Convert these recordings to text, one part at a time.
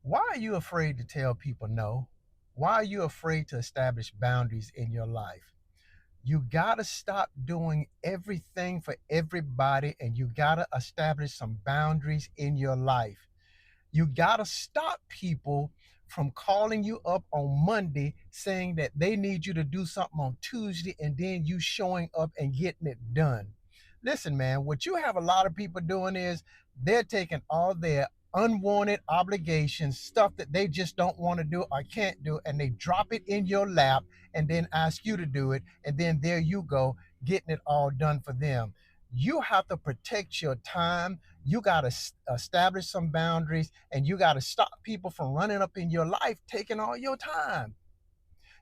Why are you afraid to tell people no? Why are you afraid to establish boundaries in your life? You got to stop doing everything for everybody, and you got to establish some boundaries in your life. You got to stop people from calling you up on Monday saying that they need you to do something on Tuesday and then you showing up and getting it done. Listen, man, what you have a lot of people doing is they're taking all their unwanted obligations, stuff that they just don't want to do or can't do, and they drop it in your lap and then ask you to do it. And then there you go, getting it all done for them. You have to protect your time. You got to establish some boundaries, and you got to stop people from running up in your life taking all your time.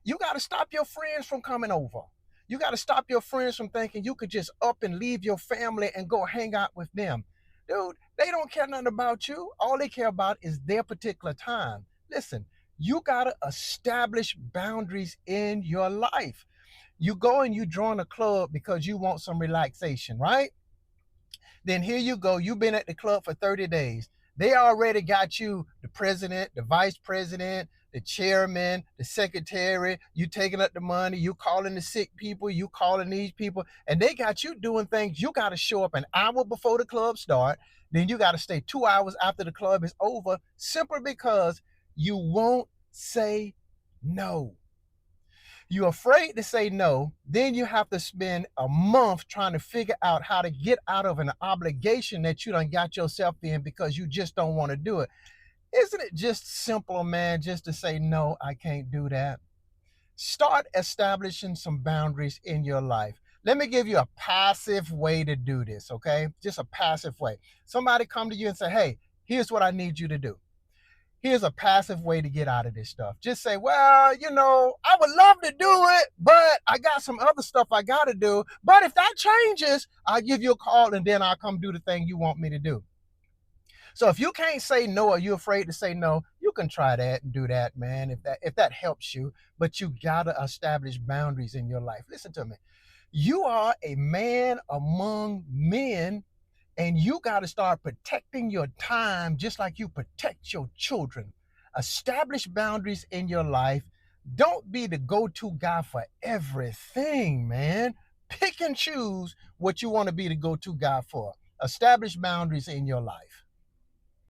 You got to stop your friends from coming over. You got to stop your friends from thinking you could just up and leave your family and go hang out with them. Dude, they don't care nothing about you. All they care about is their particular time. Listen, you got to establish boundaries in your life. You go and you join a club because you want some relaxation, right? Then here you go. You've been at the club for 30 days. They already got you the president, the vice president, the chairman, the secretary. You taking up the money. You calling the sick people. You calling these people. And they got you doing things. You got to show up an hour before the club start. Then you got to stay 2 hours after the club is over simply because you won't say no. You're afraid to say no, then you have to spend a month trying to figure out how to get out of an obligation that you done got yourself in because you just don't want to do it. Isn't it just simple, man, just to say, no, I can't do that? Start establishing some boundaries in your life. Let me give you a passive way to do this, okay? Just a passive way. Somebody come to you and say, hey, here's what I need you to do. Here's a passive way to get out of this stuff. Just say, well, I would love to do it, but I got some other stuff I got to do. But if that changes, I'll give you a call and then I'll come do the thing you want me to do. So if you can't say no or you're afraid to say no, you can try that and do that, man, if that helps you. But you got to establish boundaries in your life. Listen to me. You are a man among men, and you got to start protecting your time just like you protect your children. Establish boundaries in your life. Don't be the go to guy for everything, man. Pick and choose what you want to be the go to guy for. Establish boundaries in your life.